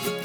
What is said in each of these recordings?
Hello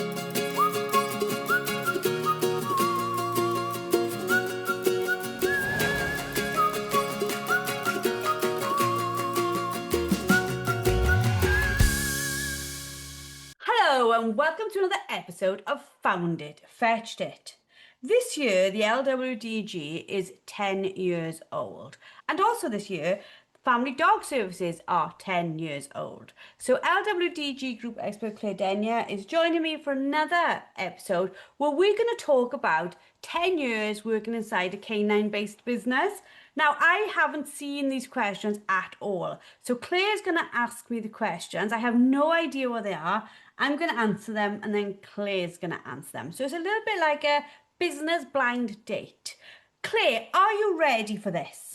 and welcome to another episode of Found It, Fetched It. This year the LWDG is 10 years old, and also this year Family Dog Services are 10 years old. So LWDG Group expert Claire Denia is joining me for another episode where we're going to talk about 10 years working inside a canine-based business. Now, I haven't seen these questions at all. So Claire's going to ask me the questions. I have no idea what they are. I'm going to answer them and then Claire's going to answer them. So it's a little bit like a business blind date. Claire, are you ready for this?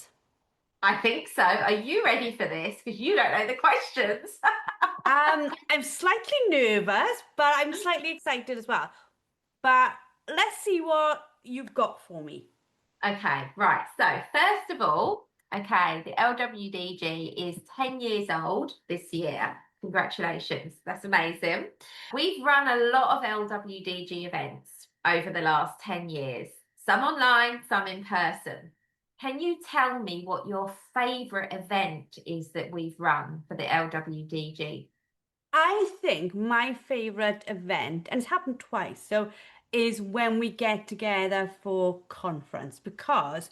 I think so. Are you ready for this? Because you don't know the questions. I'm slightly nervous, but I'm slightly excited as well. But let's see what you've got for me. Okay, right. So first of all, okay, the LWDG is 10 years old this year. Congratulations. That's amazing. We've run a lot of LWDG events over the last 10 years, some online, some in person. Can you tell me what your favourite event is that we've run for the LWDG? I think my favourite event, and it's happened twice, is when we get together for conference, because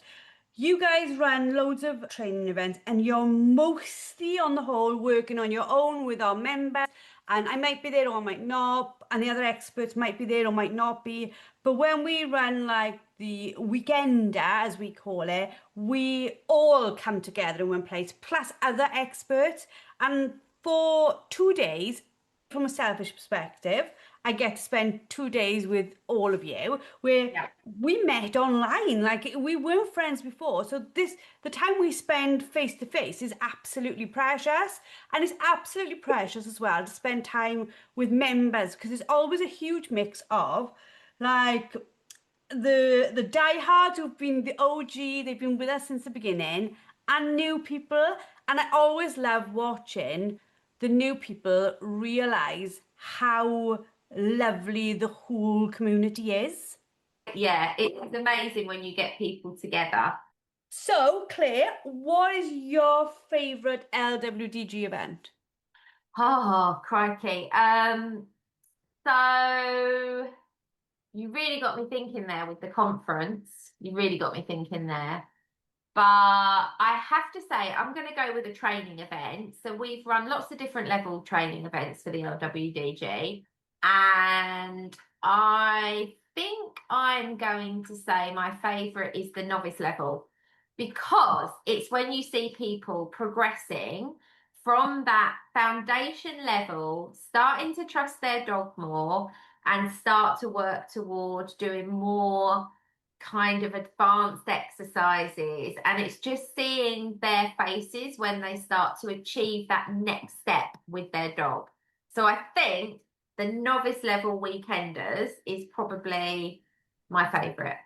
you guys run loads of training events and you're mostly on the whole working on your own with our members, and I might be there or I might not, and the other experts might be there or might not be. But when we run like the weekender, as we call it, we all come together in one place, plus other experts. And for 2 days, from a selfish perspective, I get to spend 2 days with all of you where we met online. Like, we weren't friends before. So the time we spend face to face is absolutely precious. And it's absolutely precious as well to spend time with members, because there's always a huge mix of like the diehards who've been the OG, they've been with us since the beginning, and new people. And I always love watching the new people realize how lovely the whole community is. Yeah, it's amazing when you get people together. So, Claire, what is your favourite LWDG event? Oh, crikey. So you really got me thinking there with the conference. You really got me thinking there. But I have to say, I'm going to go with a training event. So we've run lots of different level training events for the LWDG. And I think I'm going to say my favourite is the novice level, because it's when you see people progressing from that foundation level, starting to trust their dog more and start to work towards doing more kind of advanced exercises. And it's just seeing their faces when they start to achieve that next step with their dog. So I think the novice level weekenders is probably my favourite.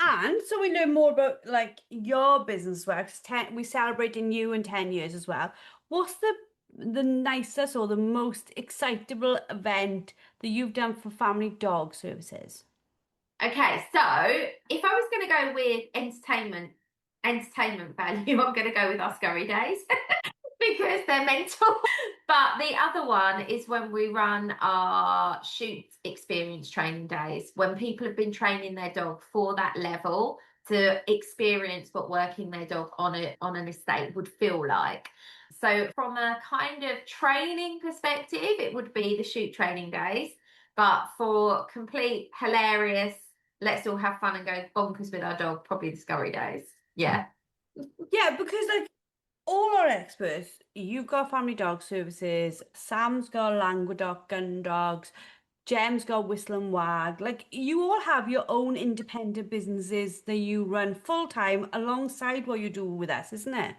And so we learn more about like your business work. We're celebrating you in 10 years as well. What's the nicest or the most excitable event that you've done for Family Dog Services? Okay, so if I was going to go with entertainment value, I'm going to go with our Scurry Days because they're mental. But the other one is when we run our shoot experience training days, when people have been training their dog for that level to experience what working their dog on an estate would feel like. So from a kind of training perspective, it would be the shoot training days. But for complete hilarious, let's all have fun and go bonkers with our dog, probably the Scurry Days. Yeah. Yeah, because like all our experts, you've got Family Dog Services, Sam's got Languedoc Gun Dogs, Jem's got Whistle and Wag. Like, you all have your own independent businesses that you run full time alongside what you do with us, isn't it?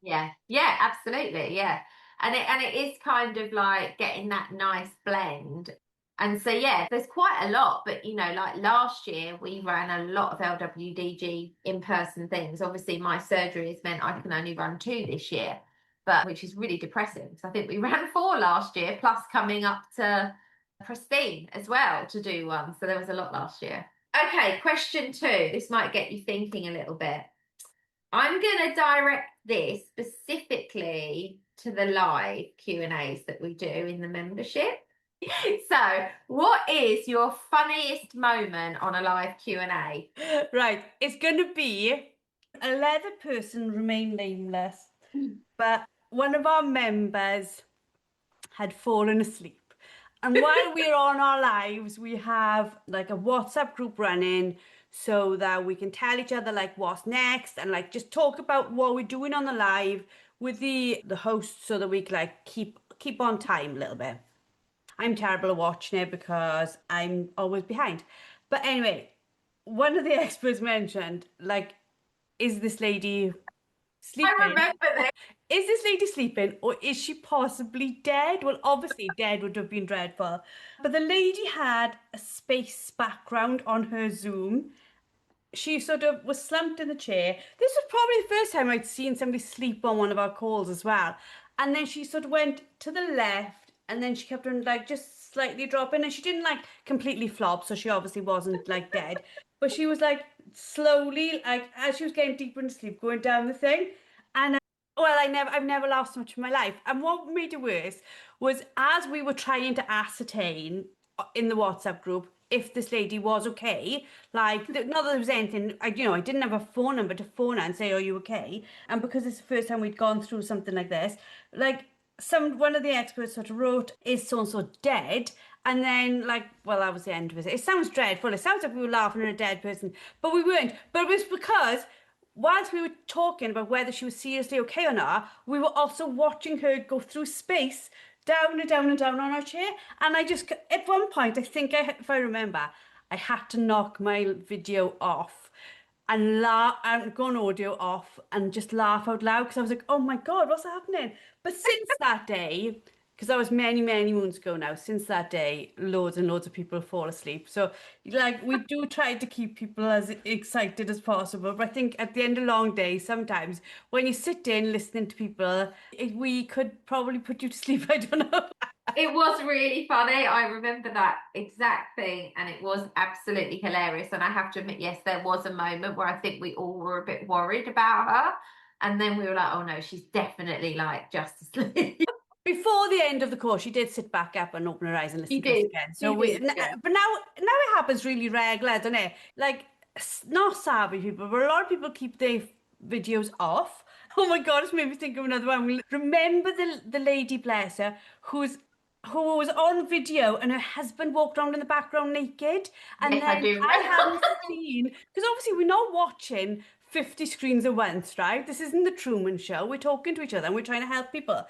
Yeah, absolutely. Yeah. And it is kind of like getting that nice blend. And so yeah, there's quite a lot, but like last year we ran a lot of LWDG in-person things. Obviously my surgery has meant I can only run 2 this year, but which is really depressing. So I think we ran 4 last year, plus coming up to pristine as well to do one. So there was a lot last year. Okay, question 2. This might get you thinking a little bit. I'm going to direct this specifically to the live Q&As that we do in the membership. So, what is your funniest moment on a live Q&A? Right, it's going to be a leather person remain nameless, but one of our members had fallen asleep. And while we're on our lives, we have like a WhatsApp group running so that we can tell each other like what's next and like just talk about what we're doing on the live with the host so that we can like keep on time a little bit. I'm terrible at watching it because I'm always behind. But anyway, one of the experts mentioned like, is this lady I sleeping? remember this. Is this lady sleeping or is she possibly dead? Well, obviously, dead would have been dreadful. But the lady had a space background on her Zoom. She sort of was slumped in the chair. This was probably the first time I'd seen somebody sleep on one of our calls as well. And then she sort of went to the left and then she kept on like just slightly dropping and she didn't like completely flop, so she obviously wasn't like dead. But she was like slowly, like as she was getting deeper into sleep, going down the thing. And well, I've never laughed so much in my life. And what made it worse was as we were trying to ascertain in the WhatsApp group if this lady was okay, like not that there was anything, I didn't have a phone number to phone her and say, "Are you okay?" And because it's the first time we'd gone through something like this, like one of the experts sort of wrote, "Is so and so dead?" And then, like, well, that was the end of it. It sounds dreadful. It sounds like we were laughing at a dead person, but we weren't. But it was because whilst we were talking about whether she was seriously okay or not, we were also watching her go through space down and down and down on her chair. And I just, at one point, I think if I remember, I had to knock my video off and laugh and go on audio off and just laugh out loud because I was like, oh my God, what's happening? But since that day, because that was many, many moons ago now, since that day, loads and loads of people fall asleep. So, like, we do try to keep people as excited as possible. But I think at the end of long days, sometimes when you sit in listening to people, we could probably put you to sleep. I don't know. It was really funny. I remember that exact thing, and it was absolutely hilarious. And I have to admit, yes, there was a moment where I think we all were a bit worried about her. And then we were like, oh no, she's definitely like Justice League. Before the end of the course, she did sit back up and open her eyes and She listen to us did. again. So She we, did. Yeah. but now it happens really regular, doesn't it? Like not savvy people, but a lot of people keep their videos off. Oh my God, it's made me think of another one. Remember the lady, bless her, who was on video and her husband walked around in the background naked, and Yes, I then do I remember. hadn't seen because obviously we're not watching 50 screens at once, right? This isn't the Truman Show. We're talking to each other and we're trying to help people.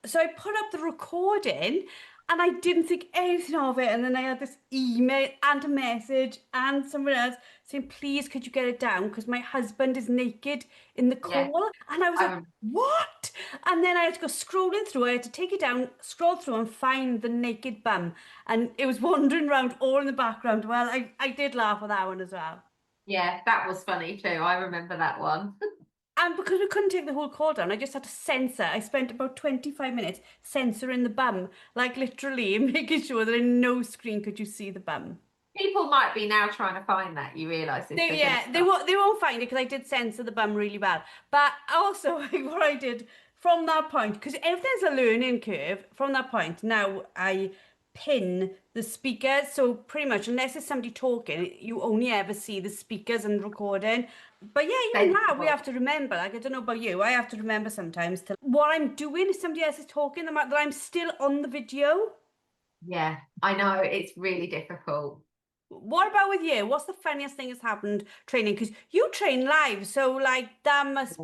So I put up the recording and I didn't think anything of it. And then I had this email and a message and someone else saying, please, could you get it down? Because my husband is naked in the Yeah, call. And I was I like, remember. what? And then I had to go scrolling through. I had to take it down, scroll through and find the naked bum. And it was wandering around all in the background. Well, I did laugh at that one as well. Yeah, that was funny too. I remember that one. And because we couldn't take the whole call down, I just had to censor. I spent about 25 minutes censoring the bum, like literally making sure that in no screen could you see the bum. People might be now trying to find that. You realise if they're going to Yeah, start. they won't find it because I did censor the bum really well. But also, what I did from that point, because everything's a learning curve. From that point, now I pin the speakers. So pretty much, unless it's somebody talking, you only ever see the speakers and recording. But yeah, even now we Sensible. have to remember. Like I don't know about you, I have to remember sometimes to what I'm doing if somebody else is talking, that I'm still on the video. Yeah, I know it's really difficult. What about with you? What's the funniest thing that's happened training? Because you train live, so like that must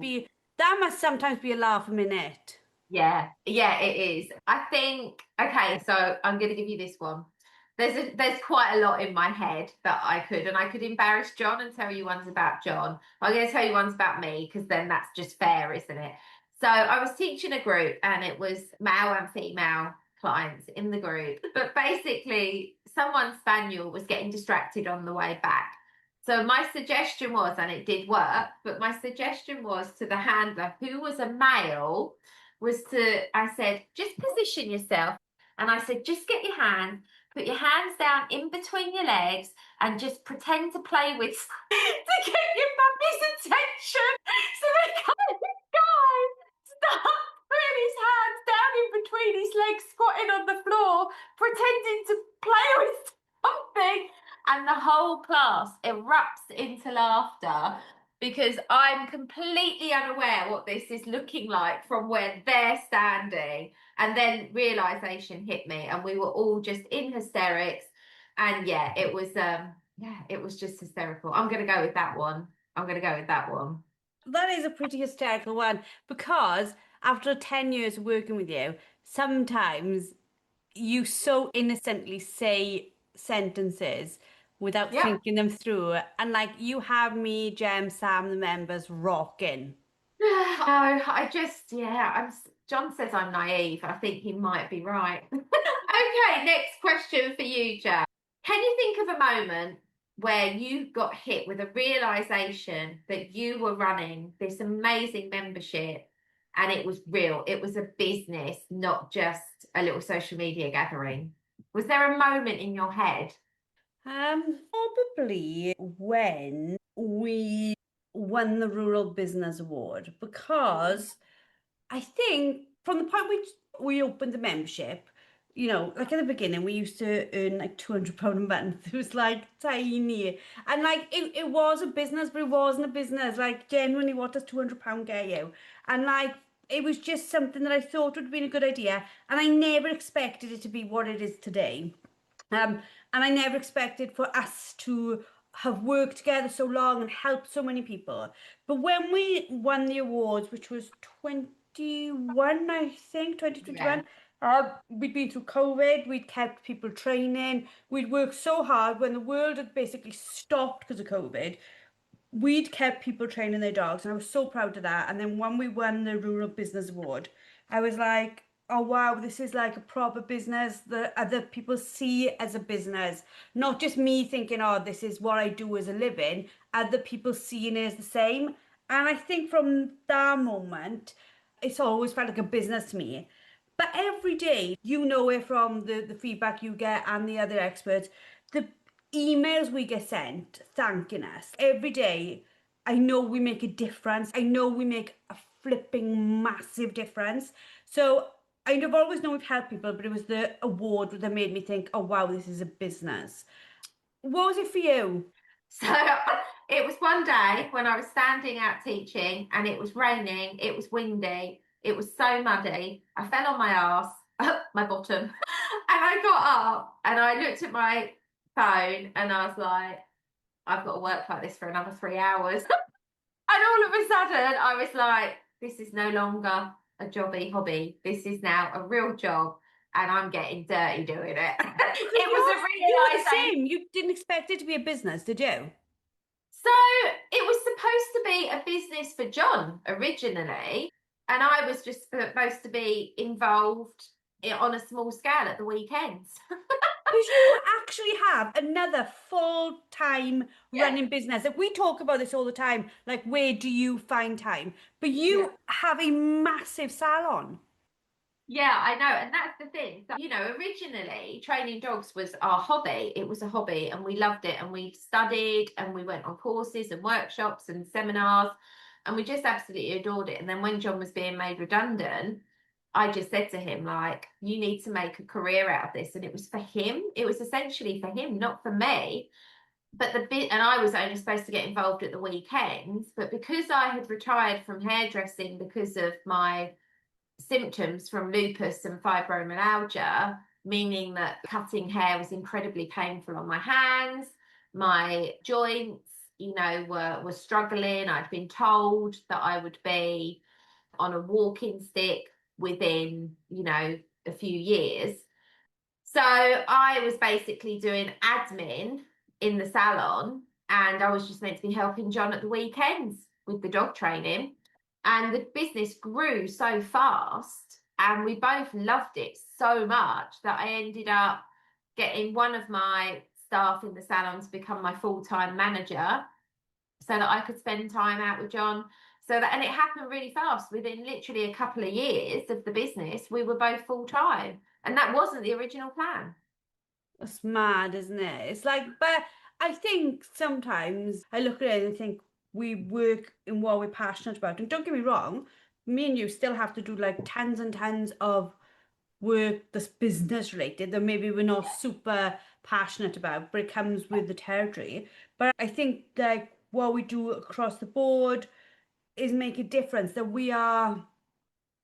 sometimes be a laugh a minute. Yeah, yeah, it is. I think, okay, so I'm going to give you this one. There's quite a lot in my head that I could embarrass John and tell you ones about John. I'm going to tell you ones about me because then that's just fair, isn't it? So I was teaching a group and it was male and female clients in the group. But basically, someone's spaniel was getting distracted on the way back. So my suggestion was, and it did work, but my suggestion was to the handler, who was a male, was to, I said, just position yourself And I said, just get your hands, put your hands down in between your legs and just pretend to play with to get your mummy's attention. So they kind of guy start putting his hands down in between his legs, squatting on the floor, pretending to play with something. And the whole class erupts into laughter because I'm completely unaware what this is looking like from where they're standing. And then realization hit me, and we were all just in hysterics. And yeah, it was just hysterical. I'm gonna go with that one. I'm gonna go with that one. That is a pretty hysterical one because after 10 years of working with you, sometimes you so innocently say sentences without Yep. thinking them through. And like you have me, Jem, Sam, the members rocking. No, I just, yeah, John says I'm naive. I think he might be right. Okay, next question for you, Jack. Can you think of a moment where you got hit with a realization that you were running this amazing membership and it was real? It was a business, not just a little social media gathering. Was there a moment in your head? Probably when we won the Rural Business Award because I think from the point we opened the membership, like at the beginning, we used to earn like £200 a month. It was like tiny. And like it was a business, but it wasn't a business. Like genuinely, what does £200 get you? And like it was just something that I thought would have been a good idea. And I never expected it to be what it is today. And I never expected for us to have worked together so long and helped so many people. But when we won the awards, which was 21, I think, Yeah. 2021, we'd been through COVID, we'd kept people training, we'd worked so hard when the world had basically stopped because of COVID. We'd kept people training their dogs, and I was so proud of that. And then when we won the Rural Business Award, I was like, oh wow, this is like a proper business that other people see as a business. Not just me thinking, oh, this is what I do as a living, other people seeing it as the same. And I think from that moment, it's always felt like a business to me. But every day, you know it from the feedback you get and the other experts, the emails we get sent thanking us every day. I know we make a difference. I know we make a flipping massive difference. So I've always known we've helped people, but it was the award that made me think, oh wow, this is a business. What was it for you? So it was one day when I was standing out teaching and it was raining, it was windy, it was so muddy. I fell on my ass, my bottom, and I got up and I looked at my phone and I was like, I've got to work like this for another 3 hours. And all of a sudden I was like, this is no longer a jobby hobby. This is now a real job and I'm getting dirty doing it. Because It was a you're the realization. same. You didn't expect it to be a business, did you? So it was supposed to be a business for John originally, and I was just supposed to be involved on a small scale at the weekends. Because you actually have another full-time Yeah, running business. Like we talk about this all the time, like where do you find time? But yeah. you have a massive salon. Yeah, I know. And that's the thing. So, originally training dogs was our hobby. It was a hobby and we loved it. And we studied and we went on courses and workshops and seminars and we just absolutely adored it. And then when John was being made redundant, I just said to him, like, you need to make a career out of this. And it was for him. It was essentially for him, not for me. But the bit, and I was only supposed to get involved at the weekends. But because I had retired from hairdressing because of my symptoms from lupus and fibromyalgia, meaning that cutting hair was incredibly painful on my hands. My joints, were struggling. I'd been told that I would be on a walking stick within, a few years. So I was basically doing admin in the salon and I was just meant to be helping John at the weekends with the dog training. And the business grew so fast and we both loved it so much that I ended up getting one of my staff in the salon to become my full-time manager so that I could spend time out with John. And it happened really fast. Within literally a couple of years of the business, we were both full time. And that wasn't the original plan. That's mad, isn't it? It's like, but I think sometimes I look at it and think we work in what we're passionate about. And don't get me wrong, me and you still have to do like tons and tons of work that's business related that maybe we're not super passionate about, but it comes with the territory. But I think like what we do across the board is make a difference that we are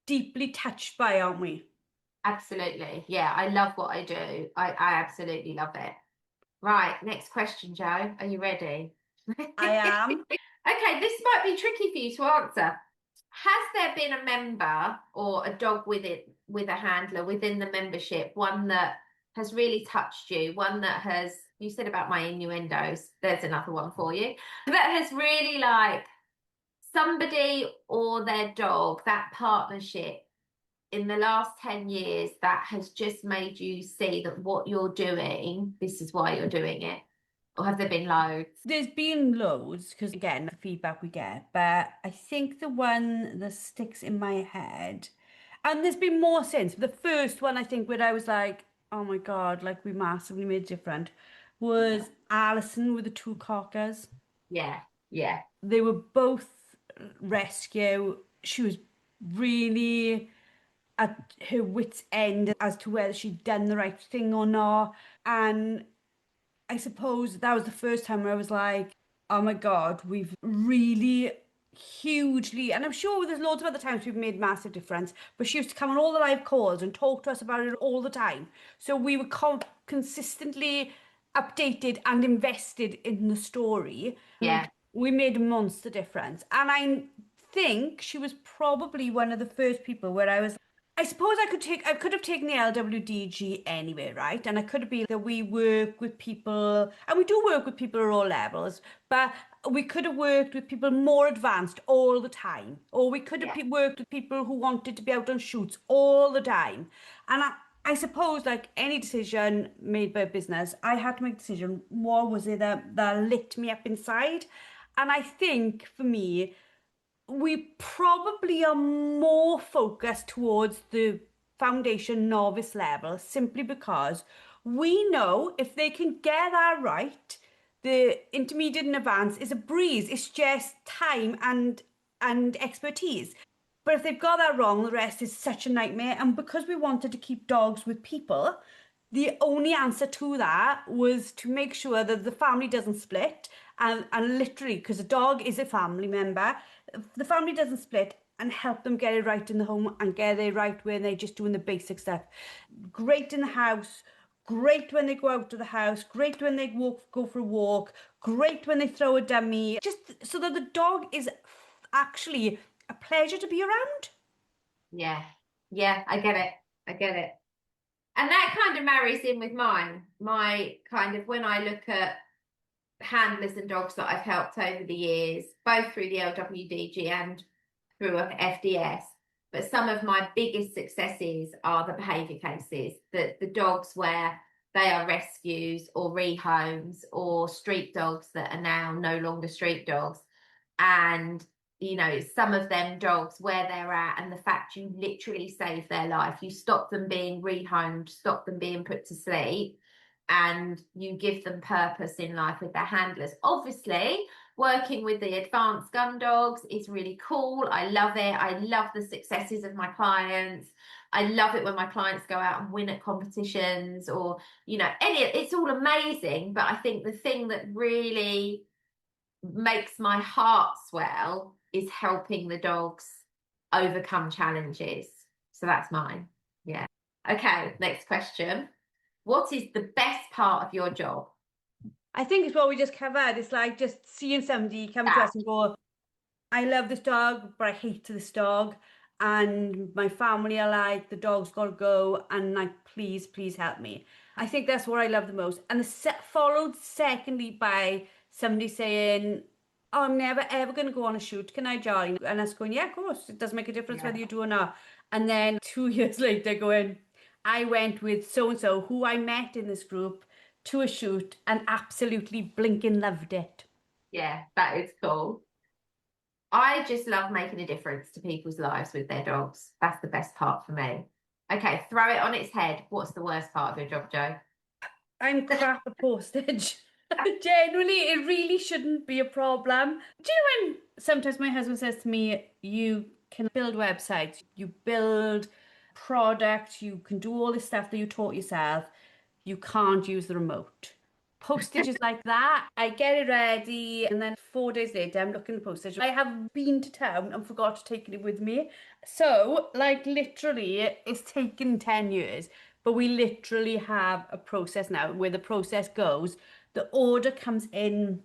deeply touched by, aren't we? Absolutely. Yeah, I love what I do. I absolutely love it. Right, next question, Joe. Are you ready? I am. Okay, this might be tricky for you to answer. Has there been a member or a dog with it, with a handler within the membership, one that has really touched you, one that has, you said about my innuendos, there's another one for you, that has really like somebody or their dog, that partnership in the last 10 years that has just made you see that what you're doing, this is why you're doing it? Or have there been loads? There's been loads because again, the feedback we get, but I think the one that sticks in my head, and there's been more since. The first one I think where I was like, oh my God, like we massively made it different, was Alison with the two cockers. Yeah, yeah, They were both rescue. She was really at her wit's end as to whether she'd done the right thing or not. And I suppose that was the first time where I was like, oh my God, we've really hugely, and I'm sure there's loads of other times we've made massive difference, but she used to come on all the live calls and talk to us about it all the time. So we were consistently updated and invested in the story. yeah, We made a monster difference. And I think she was probably one of the first people where I suppose I could have taken the LWDG anyway, right? And I could have been that we work with people, and we do work with people at all levels, but we could have worked with people more advanced all the time. Or we could have yeah, worked with people who wanted to be out on shoots all the time. And I suppose like any decision made by a business, I had to make a decision. What was it that lit me up inside? And I think for me, we probably are more focused towards the foundation novice level simply because we know if they can get that right, the intermediate and advanced is a breeze. It's just time and expertise. But if they've got that wrong, the rest is such a nightmare. And because we wanted to keep dogs with people, the only answer to that was to make sure that the family doesn't split. And literally, because a dog is a family member, the family doesn't split and help them get it right in the home and get it right when they're just doing the basic stuff. Great in the house, great when they go out to the house, great when they go for a walk, great when they throw a dummy, just so that the dog is actually a pleasure to be around. yeah, yeah, I get it. I get it. And that kind of marries in with mine. My kind of when I look at handlers and dogs that I've helped over the years, both through the LWDG and through FDS. But some of my biggest successes are the behaviour cases, the dogs where they are rescues or rehomes or street dogs that are now no longer street dogs. And you know, some of them dogs where they're at and the fact you literally save their life, you stop them being rehomed, stop them being put to sleep, and you give them purpose in life with their handlers. Obviously, working with the advanced gun dogs is really cool. I love it. I love the successes of my clients. I love it when my clients go out and win at competitions or, you know, it's all amazing. But I think the thing that really makes my heart swell is helping the dogs overcome challenges. So that's mine. Yeah. Okay, next question. What is the best part of your job? I think it's what we just covered. It's like just seeing somebody come to Yeah, us and go, I love this dog, but I hate this dog. And my family are like, the dog's got to go. And like, please, please help me. I think that's what I love the most. And followed secondly by somebody saying, oh, I'm never ever going to go on a shoot. Can I join? And us going, yeah, of course. It doesn't make a difference yeah, whether you do or not. And then 2 years later going, I went with so and so who I met in this group to a shoot and absolutely blinking loved it. yeah, that is cool. I just love making a difference to people's lives with their dogs. That's the best part for me. Okay, throw it on its head. What's the worst part of your job, Joe? I'm crap at postage. Generally, it really shouldn't be a problem. Do you know when sometimes my husband says to me, you can build websites, you build products, you can do all this stuff that you taught yourself, you can't use the remote. Postage is like that. I get it ready, and then 4 days later, I'm looking at the postage. I have been to town and forgot to take it with me. So, like, literally, it's taken 10 years, but we literally have a process now where the process goes. The order comes in.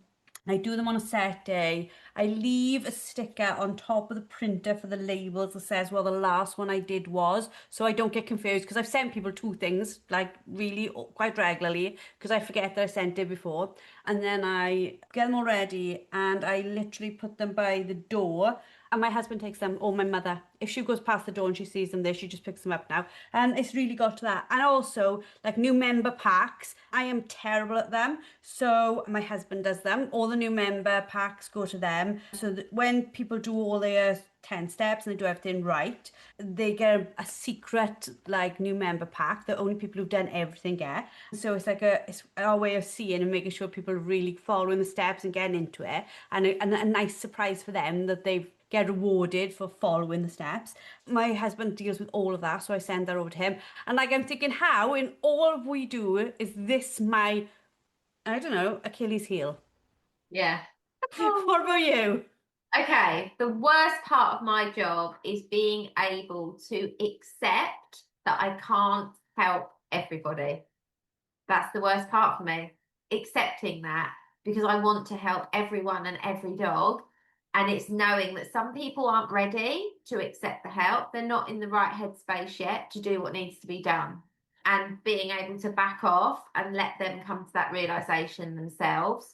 I do them on a set day. I leave a sticker on top of the printer for the labels that says, well, the last one I did was, so I don't get confused because I've sent people two things, like really quite regularly, because I forget that I sent it before. And then I get them all ready and I literally put them by the door. And my husband takes them, or my mother. If she goes past the door and she sees them there, she just picks them up now. And it's really got to that. And also, like new member packs, I am terrible at them. So my husband does them. All the new member packs go to them. So that when people do all their 10 steps and they do everything right, they get a secret like new member pack that only people who've done everything get. So it's our way of seeing and making sure people are really following the steps and getting into it. And a nice surprise for them that they've get rewarded for following the steps. My husband deals with all of that, so I send that over to him. And like I'm thinking, how in all we do is this my, I don't know, Achilles heel? Yeah. What about you? Okay, the worst part of my job is being able to accept that I can't help everybody. That's the worst part for me. Accepting that because I want to help everyone and every dog. And it's knowing that some people aren't ready to accept the help. They're not in the right headspace yet to do what needs to be done. And being able to back off and let them come to that realization themselves,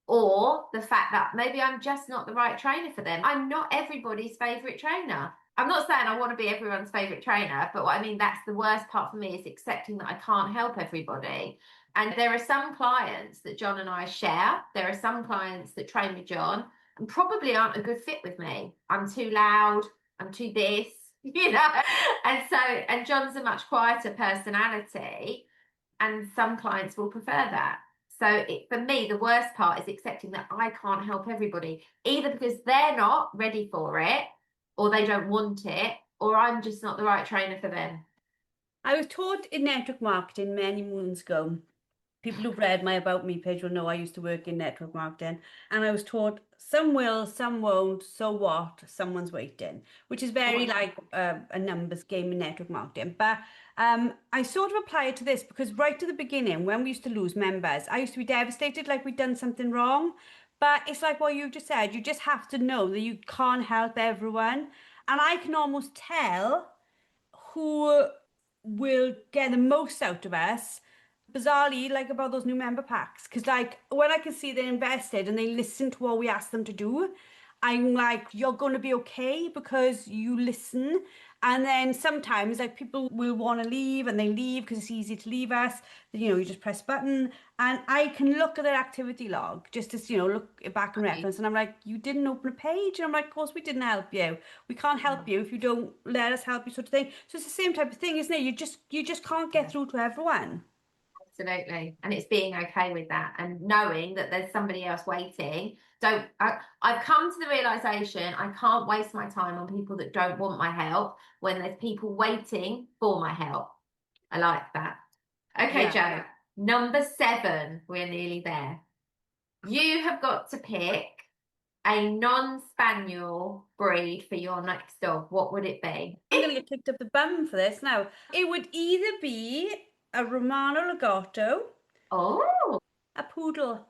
or the fact that maybe I'm just not the right trainer for them. I'm not everybody's favorite trainer. I'm not saying I want to be everyone's favorite trainer, but what I mean, that's the worst part for me is accepting that I can't help everybody. And there are some clients that John and I share. There are some clients that train with John and probably aren't a good fit with me. I'm too loud. I'm too this, you know. And John's a much quieter personality, and some clients will prefer that. So for me, the worst part is accepting that I can't help everybody, either because they're not ready for it, or they don't want it, or I'm just not the right trainer for them. I was taught in network marketing many moons ago. People who've read my About Me page will know I used to work in network marketing, and I was taught some will, some won't, so what, someone's waiting, which is Oh very my like a numbers game in network marketing. But I sort of apply it to this because right at the beginning, when we used to lose members, I used to be devastated like we'd done something wrong. But it's like what you just said, you just have to know that you can't help everyone. And I can almost tell who will get the most out of us bizarrely like about those new member packs because like when I can see they're invested and they listen to what we ask them to do, I'm like, you're going to be okay because you listen. And then sometimes like people will want to leave and they leave because it's easy to leave us. You just press a button and I can look at their activity log just to look back in God. reference and I'm like, you didn't open a page. And I'm like, of course we didn't help you. We can't help you if you don't let us help you, sort of thing. So it's the same type of thing, isn't it? You just can't get Yeah, through to everyone. absolutely. And it's being okay with that and knowing that there's somebody else waiting. I've come to the realization I can't waste my time on people that don't want my help when there's people waiting for my help. I like that. Okay, Yeah. Joe, number 7, we're nearly there. You have got to pick a non-spaniel breed for your next dog. What would it be? I'm going to get kicked up the bum for this now. It would either be a Romano Legato, Oh, a poodle.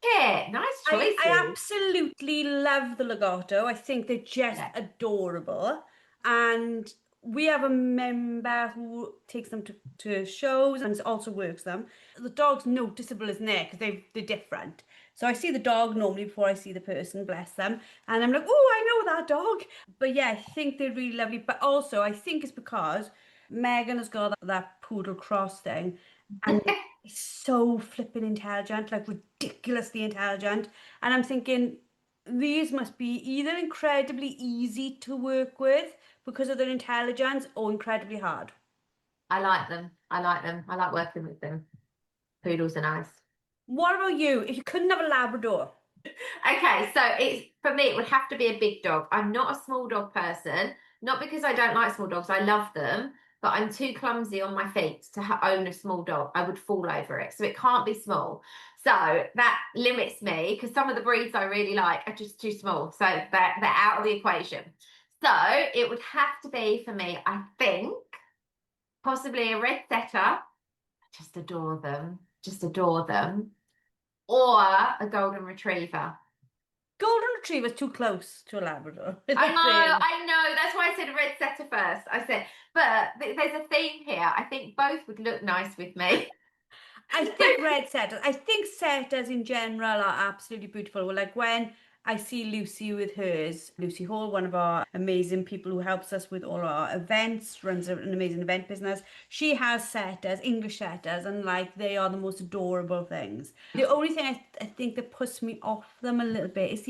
yeah, nice I choices. absolutely love the Legato. I think they're just Yeah. adorable. And we have a member who takes them to shows and also works them. The dog's noticeable, isn't it? Because they're different. So I see the dog normally before I see the person, bless them. And I'm like, oh, I know that dog. But yeah, I think they're really lovely. But also, I think it's because Megan has got that poodle cross thing. And it's so flipping intelligent, like ridiculously intelligent. And I'm thinking these must be either incredibly easy to work with because of their intelligence or incredibly hard. I like them. I like them. I like working with them. Poodles are nice. What about you? If you couldn't have a Labrador, Okay, so it's for me, it would have to be a big dog. I'm not a small dog person, not because I don't like small dogs, I love them, but I'm too clumsy on my feet to own a small dog. I would fall over it. So it can't be small. So that limits me because some of the breeds I really like are just too small. So they're out of the equation. So it would have to be for me, I think, possibly a red setter. I just adore them. Just adore them. Or a golden retriever. golden retriever's too close to a Labrador. I Let's know, say. I know. That's why I said red setter first. I said, but there's a theme here. I think both would look nice with me. I think red setters. I think setters in general are absolutely beautiful. Well, like when I see Lucy with hers, Lucy Hall, one of our amazing people who helps us with all our events, runs an amazing event business. She has setters, English setters, and like they are the most adorable things. The only thing I think that puts me off them a little bit is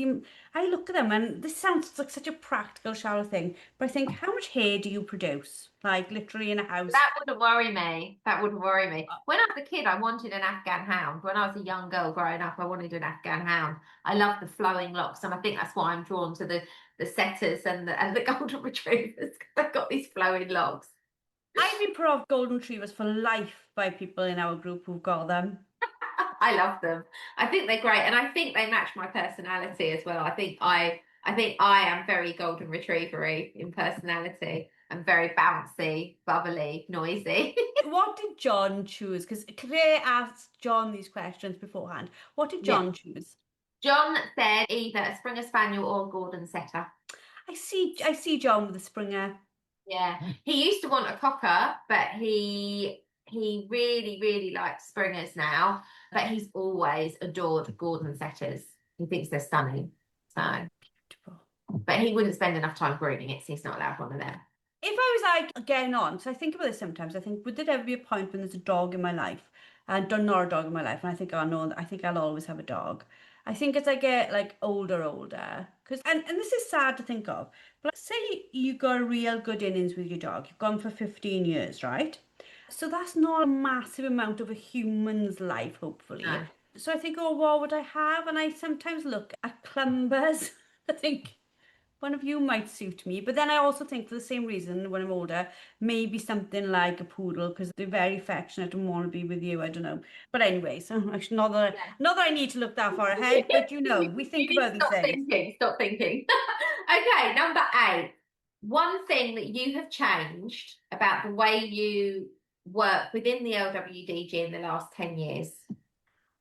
I look at them and this sounds like such a practical, shallow thing, but I think how much hair do you produce? Like literally in a house. That wouldn't worry me. That wouldn't worry me. When I was a kid, I wanted an Afghan hound. When I was a young girl growing up, I wanted an Afghan hound. I love the flowing locks, and I think that's why I'm drawn to the setters and the golden retrievers because they've got these flowing locks. I'd be put off golden retrievers for life by people in our group who've got them. I love them. I think they're great, and I think they match my personality as well. I think I am very golden retrievery in personality. I'm very bouncy, bubbly, noisy. What did John choose? Because Claire asked John these questions beforehand. What did Yeah. John choose? John said either a Springer Spaniel or a Gordon Setter. I see John with a Springer. Yeah, he used to want a cocker, but he really, really likes Springers now. But he's always adored Gordon Setters. He thinks they're stunning. So, Beautiful. but he wouldn't spend enough time grooming it, so he's not allowed one of them. If I was like getting on, so I think about this sometimes. I think, would there ever be a point when there's a dog in my life, and not a dog in my life, and I think, oh no, I think I'll always have a dog. I think as I get like older, because and this is sad to think of, but say you got a real good innings with your dog. You've gone for 15 years, right? So that's not a massive amount of a human's life, hopefully. No. So I think, oh, what would I have? And I sometimes look at clumbers. I think one of you might suit me. But then I also think for the same reason, when I'm older, maybe something like a poodle because they're very affectionate and want to be with you. I don't know. But anyway, so actually Yeah. not that I need to look that far ahead, but we You think need about to these stop things. thinking. Stop thinking. Okay, number 8. One thing that you have changed about the way you work within the LWDG in the last 10 years.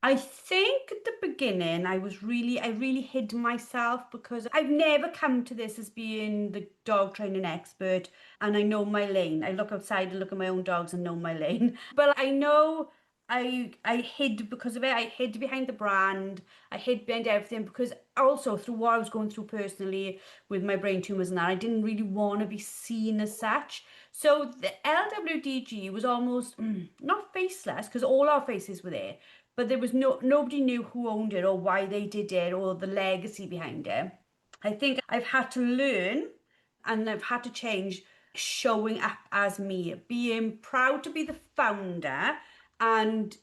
I think at the beginning I really hid myself because I've never come to this as being the dog training expert and I know my lane. I look outside and look at my own dogs and know my lane. But I know I hid because of it. I hid behind the brand. I hid behind everything because also through what I was going through personally with my brain tumors and that, I didn't really want to be seen as such. So the LWDG was almost not faceless because all our faces were there, but there was nobody knew who owned it or why they did it or the legacy behind it. I think I've had to learn and I've had to change showing up as me, being proud to be the founder and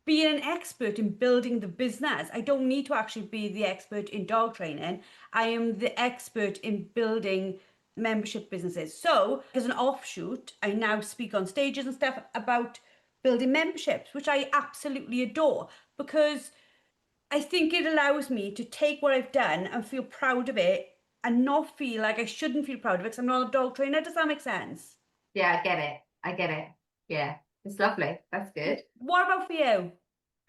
being an expert in building the business. I don't need to actually be the expert in dog training. I am the expert in building membership businesses. So, as an offshoot, I now speak on stages and stuff about building memberships, which I absolutely adore because I think it allows me to take what I've done and feel proud of it and not feel like I shouldn't feel proud of it because I'm not a dog trainer. Does that make sense? Yeah, I get it. I get it. Yeah, it's lovely. That's good. What about for you?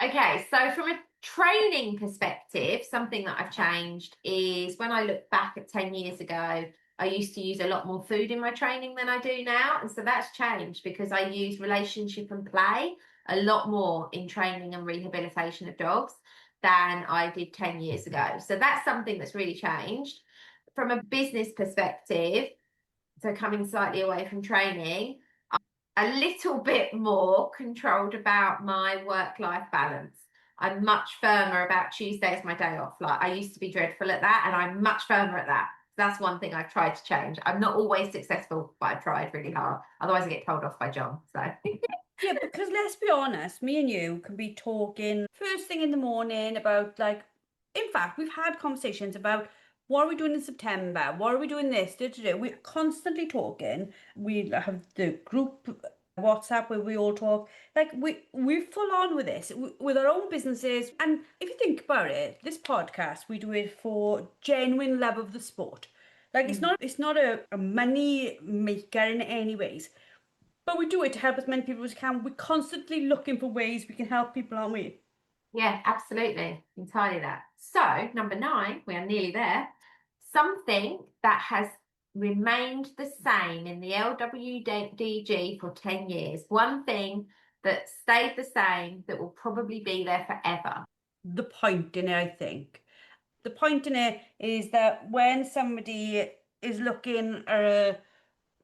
Okay, so from a training perspective, something that I've changed is when I look back at 10 years ago, I used to use a lot more food in my training than I do now. And so that's changed because I use relationship and play a lot more in training and rehabilitation of dogs than I did 10 years ago. So that's something that's really changed. From a business perspective, so coming slightly away from training, a little bit more controlled about my work-life balance. I'm much firmer about Tuesday as my day off. Like I used to be dreadful at that, and I'm much firmer at that. That's one thing I've tried to change. I'm not always successful, but I've tried really hard. Otherwise, I get told off by John. So Yeah, because let's be honest, me and you can be talking first thing in the morning about like, in fact, we've had conversations about what are we doing in September? What are we doing this? We're constantly talking. We have the group WhatsApp where we all talk. Like we're full on with this with our own businesses. And if you think about it, this podcast we do it for genuine love of the sport. Like it's not a money maker in any ways. But we do it to help as many people as we can. We're constantly looking for ways we can help people, aren't we? yeah, absolutely. Entirely that. So, number nine, we are nearly there. Something that has remained the same in the LWDG for 10 years. One thing that stayed the same that will probably be there forever. The point in it, I think. The point in it is that when somebody is looking at a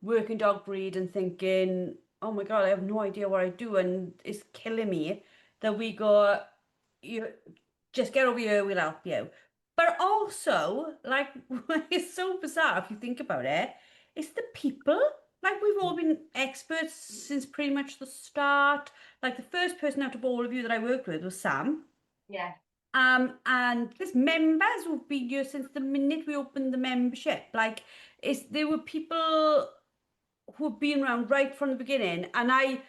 working dog breed and thinking, oh my God, I have no idea what I do and it's killing me, that we go, you just get over here, we'll help you. But also, like, it's so bizarre if you think about it, it's the people. Like, we've all been experts since pretty much the start. Like, the first person out of all of you that I worked with was Sam. Yeah. And there's members who've been here since the minute we opened the membership. Like, there were people who've been around right from the beginning, and I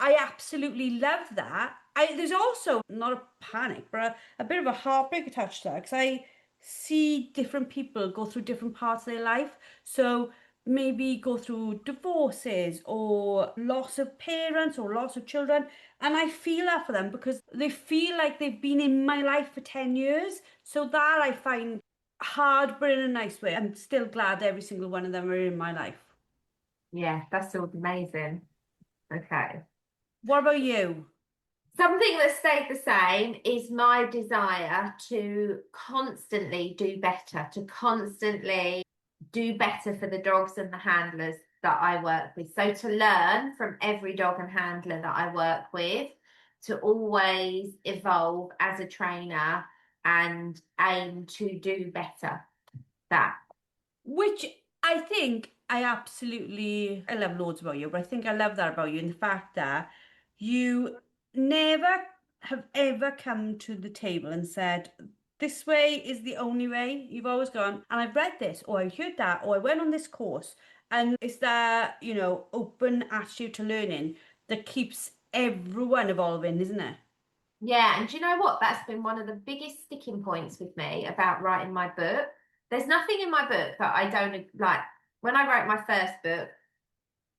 absolutely love that. There's also not a panic, but a bit of a heartbreak attached to that because I see different people go through different parts of their life. So maybe go through divorces or loss of parents or loss of children. And I feel that for them because they feel like they've been in my life for 10 years. So that I find hard, but in a nice way. I'm still glad every single one of them are in my life. Yeah, that's all amazing. Okay. What about you? Something that stayed the same is my desire to constantly do better, to constantly do better for the dogs and the handlers that I work with. So to learn from every dog and handler that I work with, to always evolve as a trainer and aim to do better. That. Which I think I love loads about you, but I think I love that about you in the fact that you never have ever come to the table and said, this way is the only way. You've always gone, and I've read this, or I heard that, or I went on this course. And it's that, open attitude to learning that keeps everyone evolving, isn't it? Yeah, and do you know what? That's been one of the biggest sticking points with me about writing my book. There's nothing in my book that I don't like. When I wrote my first book,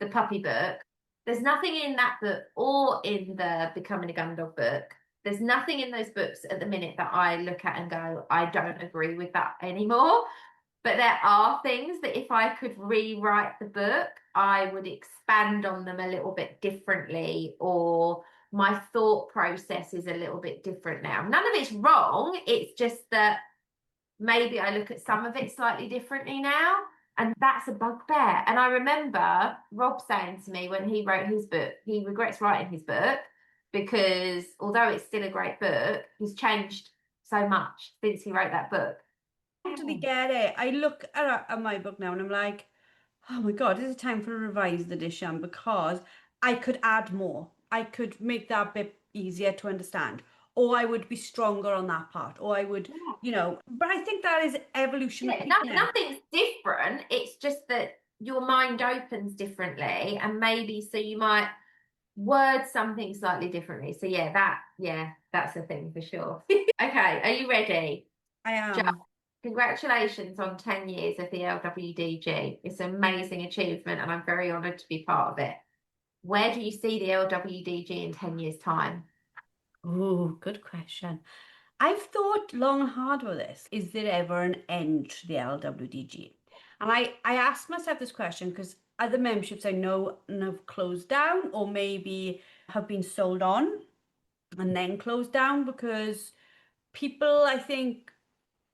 the puppy book, there's nothing in that book or in the Becoming a Gun Dog book. There's nothing in those books at the minute that I look at and go, I don't agree with that anymore. But there are things that if I could rewrite the book, I would expand on them a little bit differently, or my thought process is a little bit different now. None of it's wrong. It's just that maybe I look at some of it slightly differently now. And that's a bugbear. And I remember Rob saying to me when he wrote his book, he regrets writing his book because although it's still a great book, he's changed so much since he wrote that book. Totally get it. I look at my book now and I'm like, oh my God, is it time for a revised edition? Because I could add more. I could make that bit easier to understand. Or I would be stronger on that part. Or I would, but I think that is evolution of Yeah, people. nothing's different. It's just that your mind opens differently, and maybe so you might word something slightly differently. So yeah, that's a thing for sure. Okay, are you ready? I Just am. congratulations on 10 years of the LWDG. It's an amazing achievement, and I'm very honoured to be part of it. Where do you see the LWDG in 10 years' time? Oh, good question. I've thought long and hard about this. Is there ever an end to the LWDG? And I asked myself this question because other memberships I know have closed down or maybe have been sold on and then closed down because people, I think,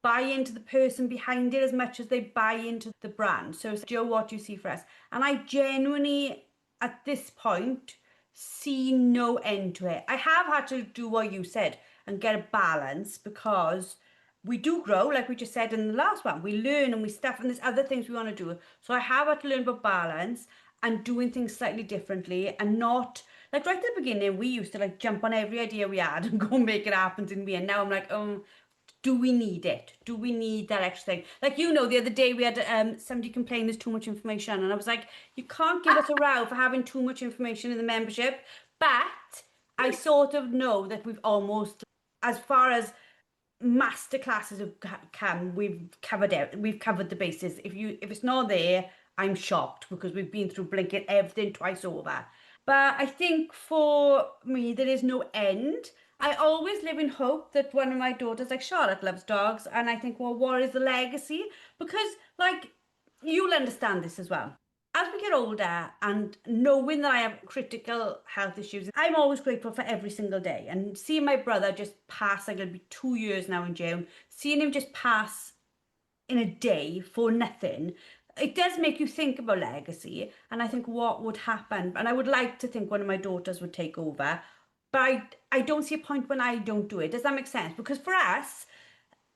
buy into the person behind it as much as they buy into the brand. So, Joe, what do you see for us? And I genuinely, at this point, see no end to it. I have had to do what you said and get a balance because we do grow, like we just said in the last one. We learn and we stuff, and there's other things we want to do. So I have had to learn about balance and doing things slightly differently and not like right at the beginning, we used to like jump on every idea we had and go make it happen, didn't we? And now I'm like, do we need it? Do we need that extra thing? Like, the other day we had somebody complain there's too much information, and I was like, you can't give us a row for having too much information in the membership. But I sort of know that we've almost, as far as master classes have come, we've covered it. We've covered the bases. If it's not there, I'm shocked because we've been through blinking everything twice over. But I think for me, there is no end. I always live in hope that one of my daughters, like Charlotte, loves dogs, and I think, well, what is the legacy? Because, like, you'll understand this as well. As we get older and knowing that I have critical health issues, I'm always grateful for every single day. And seeing my brother just pass, like it'll be 2 years now in June, seeing him just pass in a day for nothing, it does make you think about legacy. And I think what would happen. And I would like to think one of my daughters would take over. But I don't see a point when I don't do it. Does that make sense? Because for us,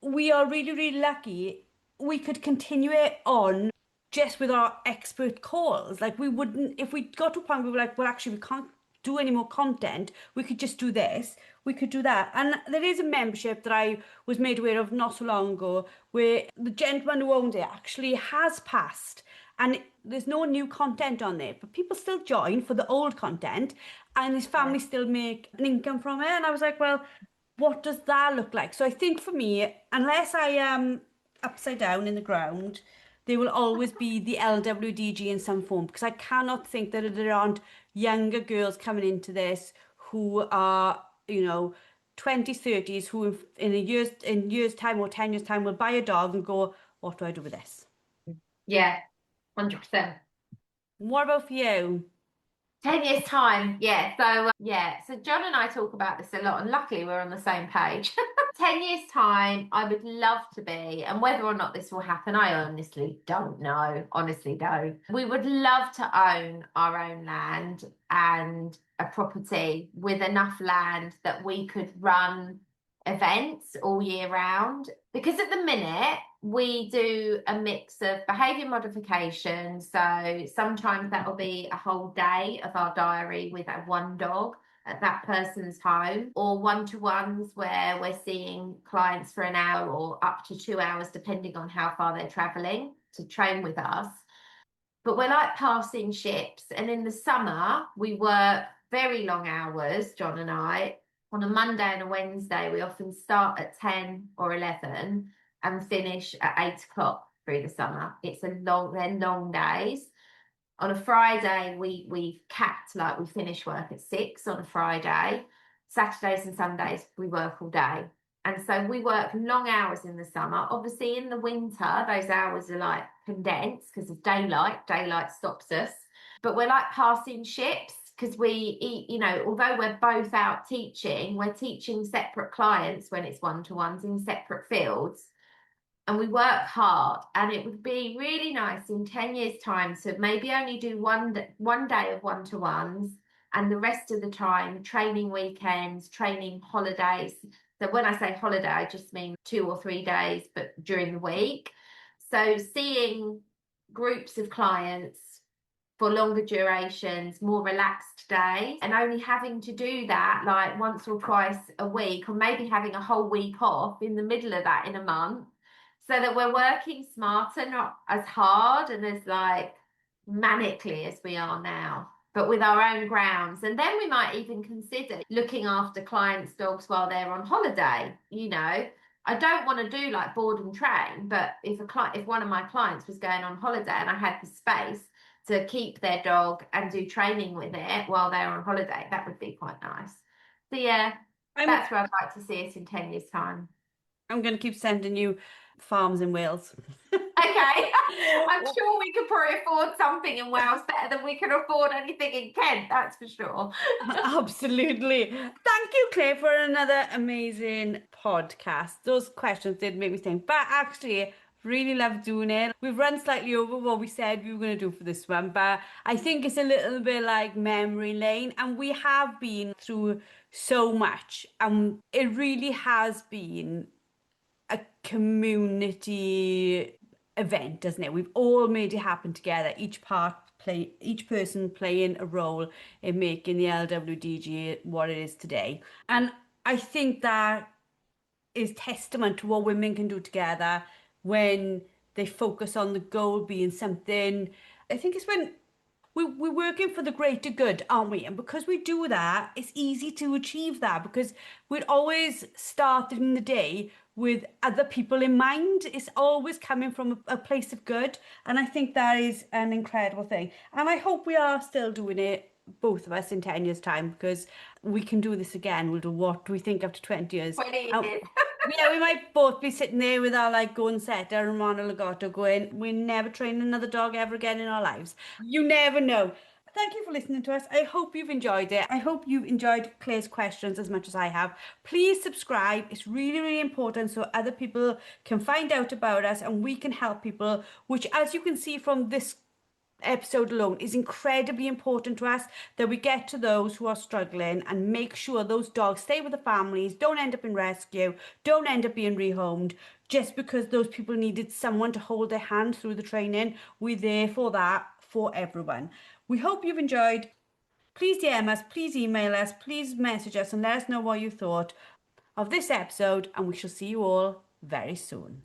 we are really, really lucky. We could continue it on just with our expert calls. Like we wouldn't, if we got to a point where we were like, well, actually, we can't do any more content. We could just do this. We could do that. And there is a membership that I was made aware of not so long ago where the gentleman who owned it actually has passed. And there's no new content on there, but people still join for the old content and his Yeah. family still make an income from it. And I was like, well, what does that look like? So I think for me, unless I am upside down in the ground, there will always be the LWDG in some form because I cannot think that there aren't younger girls coming into this who are, 20s, 30s, who in years time or 10 years time will buy a dog and go, what do I do with this? Yeah, 100%. What about for you? 10 years time, yeah. So John and I talk about this a lot, and luckily we're on the same page. 10 years time, I would love to be, and whether or not this will happen, I honestly don't know. Honestly, don't. We would love to own our own land and a property with enough land that we could run events all year round. Because at the minute, we do a mix of behavior modification. So sometimes that will be a whole day of our diary with a one dog at that person's home, or one-to-ones where we're seeing clients for an hour or up to 2 hours, depending on how far they're traveling to train with us. But we're like passing ships. And in the summer, we work very long hours, John and I. On a Monday and a Wednesday, we often start at 10 or 11 and finish at 8 o'clock through the summer. They're long days. On a Friday, we've capped, like we finish work at 6 on a Friday. Saturdays and Sundays, we work all day. And so we work long hours in the summer. Obviously, in the winter, those hours are like condensed because of daylight. Daylight stops us. But we're like passing ships because although we're both out teaching, we're teaching separate clients when it's one-to-ones in separate fields, and we work hard. And it would be really nice in 10 years time to maybe only do one day of one-to-ones, and the rest of the time training weekends, training holidays. So when I say holiday, I just mean 2 or 3 days but during the week. So seeing groups of clients for longer durations, more relaxed days, and only having to do that like once or twice a week, or maybe having a whole week off in the middle of that in a month, so that we're working smarter, not as hard and as like manically as we are now, but with our own grounds. And then we might even consider looking after clients' dogs while they're on holiday. I don't want to do like board and train, but if one of my clients was going on holiday and I had the space to keep their dog and do training with it while they're on holiday, that would be quite nice. So yeah, I'm that's where I'd like to see us in 10 years' time. I'm gonna keep sending you farms in Wales. Okay, I'm sure we could probably afford something in Wales better than we can afford anything in Kent, that's for sure. Absolutely. Thank you, Claire, for another amazing podcast. Those questions did make me think, but actually, really love doing it. We've run slightly over what we said we were going to do for this one, but I think it's a little bit like memory lane, and we have been through so much, and it really has been a community event, doesn't it? We've all made it happen together. Each person playing a role in making the LWDG what it is today. And I think that is testament to what women can do together when they focus on the goal being something. I think it's when we're working for the greater good, aren't we? And because we do that, it's easy to achieve that because we'd always start in the day with other people in mind. It's always coming from a place of good. And I think that is an incredible thing. And I hope we are still doing it, both of us, in 10 years' time, because we can do this again. We'll do what do we think after 20 years? 20 And years. yeah, we might both be sitting there with our like going setter and Mona Legato going, we're never training another dog ever again in our lives. You never know. Thank you for listening to us. I hope you've enjoyed it. I hope you've enjoyed Claire's questions as much as I have. Please subscribe. It's really, really important so other people can find out about us and we can help people, which, as you can see from this episode alone, is incredibly important to us, that we get to those who are struggling and make sure those dogs stay with the families, don't end up in rescue, don't end up being rehomed just because those people needed someone to hold their hand through the training. We're there for that for everyone. We hope you've enjoyed. Please DM us, please email us, please message us and let us know what you thought of this episode, and we shall see you all very soon.